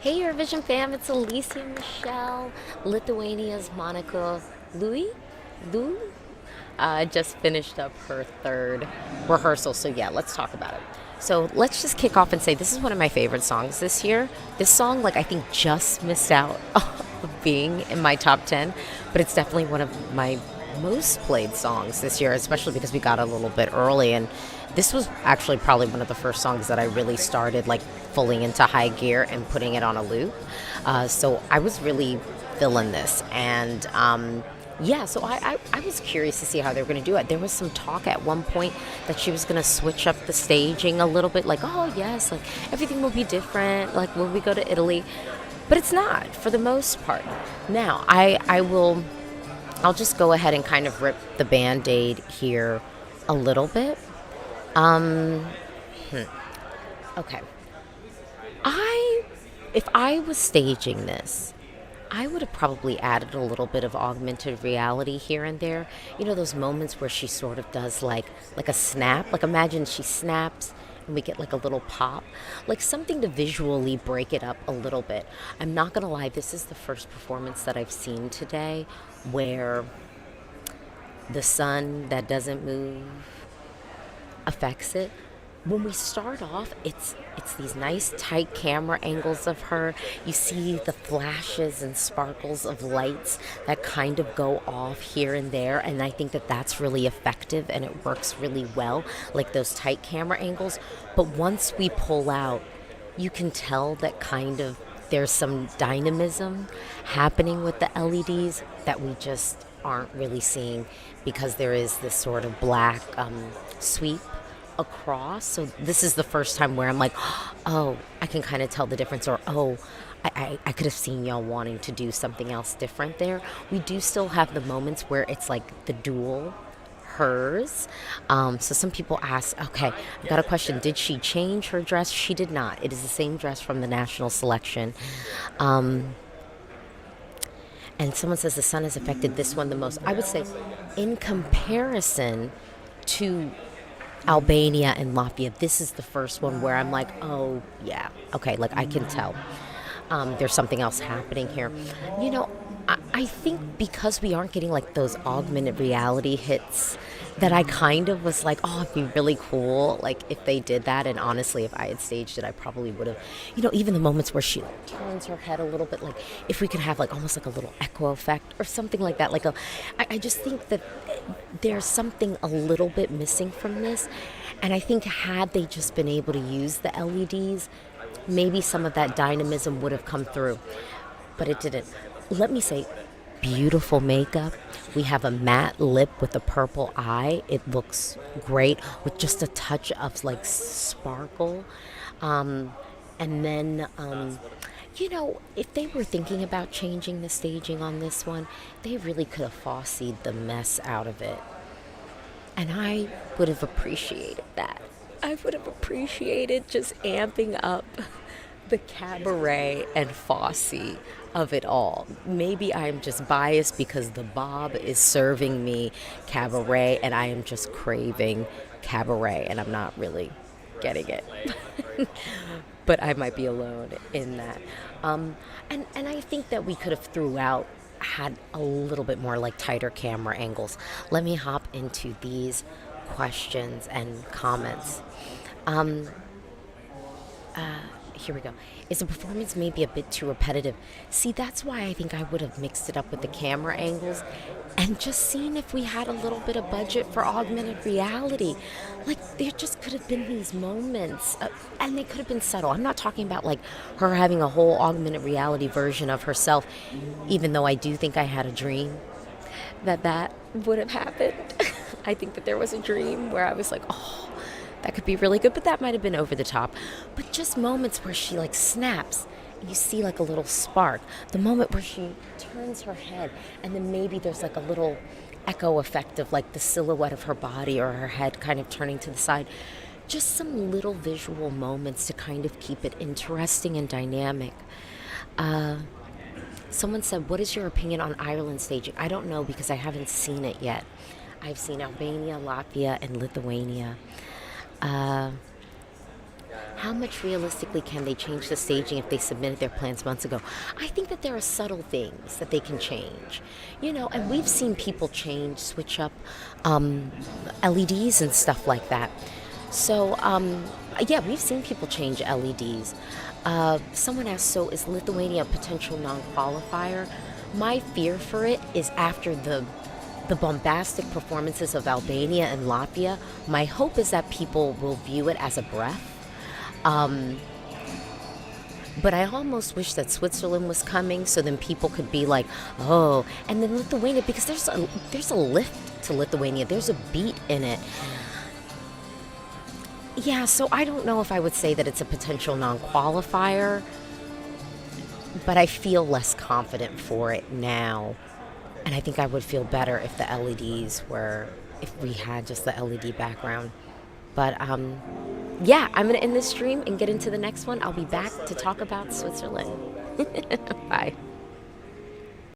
Hey Eurovision fam, it's Alesia Michelle, Lithuania's Monica Louis. Lou just finished up her third rehearsal, so yeah, let's talk about it. So let's just kick off and say this is one of my favorite songs this year. This song, I think just missed out of being in my top 10, but it's definitely one of my most played songs this year, especially because we got a little bit early. And this was actually probably one of the first songs that I really started fully into high gear and putting it on a loop. So I was really feeling this. And yeah, so I was curious to see how they were going to do it. There was some talk at one point that she was going to switch up the staging a little bit, oh, yes, everything will be different, when we go to Italy. But it's not, for the most part. Now, I'll just go ahead and kind of rip the Band-Aid here a little bit. Okay. If I was staging this, I would have probably added a little bit of augmented reality here and there. You know, those moments where she sort of does like a snap. Imagine she snaps and we get a little pop. Something to visually break it up a little bit. I'm not going to lie, this is the first performance that I've seen today where the sun that doesn't move affects it. When we start off, it's these nice tight camera angles of her. You see the flashes and sparkles of lights that kind of go off here and there, and I think that that's really effective and it works really well, those tight camera angles. But once we pull out, you can tell that kind of there's some dynamism happening with the LEDs that we just aren't really seeing because there is this sort of black sweep across. So this is the first time where I'm oh, I can kind of tell the difference, or oh, I could have seen y'all wanting to do something else different there. We do still have the moments where it's the dual hers. So some people ask, okay, I got a question. Did she change her dress? She did not. It is the same dress from the national selection. And someone says the sun has affected this one the most. I would say in comparison to Albania and Latvia, this is the first one where I'm oh, yeah, okay, I can tell. There's something else happening here. You know, I think because we aren't getting those augmented reality hits, that I kind of was oh, it'd be really cool if they did that. And honestly, if I had staged it, I probably would have, even the moments where she turns her head a little bit, if we could have almost a little echo effect or something like that. I just think that there's something a little bit missing from this. And I think had they just been able to use the LEDs, maybe some of that dynamism would have come through, but it didn't. Let me say, beautiful makeup. We have a matte lip with a purple eye. It looks great with just a touch of sparkle. And then, if they were thinking about changing the staging on this one, they really could have Fosse'd the mess out of it. And I would have appreciated that. I would have appreciated just amping up the cabaret and Fosse of it all. Maybe I'm just biased because the Bob is serving me cabaret and I am just craving cabaret and I'm not really getting it. But I might be alone in that. And I think that we could have throughout had a little bit more tighter camera angles. Let me hop into these questions and comments. Here we go. Is the performance maybe a bit too repetitive? See, that's why I think I would have mixed it up with the camera angles and just seen if we had a little bit of budget for augmented reality. There just could have been these moments, and they could have been subtle. I'm not talking about her having a whole augmented reality version of herself, even though I do think I had a dream that would have happened. I think that there was a dream where I was oh, that could be really good, but that might have been over the top. But just moments where she snaps and you see a little spark. The moment where she turns her head and then maybe there's a little echo effect of the silhouette of her body or her head kind of turning to the side. Just some little visual moments to kind of keep it interesting and dynamic. Someone said, what is your opinion on Ireland staging? I don't know because I haven't seen it yet. I've seen Albania, Latvia, and Lithuania. how much realistically can they change the staging if they submitted their plans months ago? I think that there are subtle things that they can change, and we've seen people switch up LEDs and stuff like that. So, yeah, we've seen people change LEDs. Someone asked, so is Lithuania a potential non-qualifier? My fear for it is after the bombastic performances of Albania and Latvia, my hope is that people will view it as a breath. But I almost wish that Switzerland was coming so then people could be like, oh, and then Lithuania, because there's a lift to Lithuania. There's a beat in it. Yeah, so I don't know if I would say that it's a potential non-qualifier, but I feel less confident for it now. And I think I would feel better if the LEDs if we had just the LED background. But yeah, I'm going to end this stream and get into the next one. I'll be back to talk about Switzerland. Bye.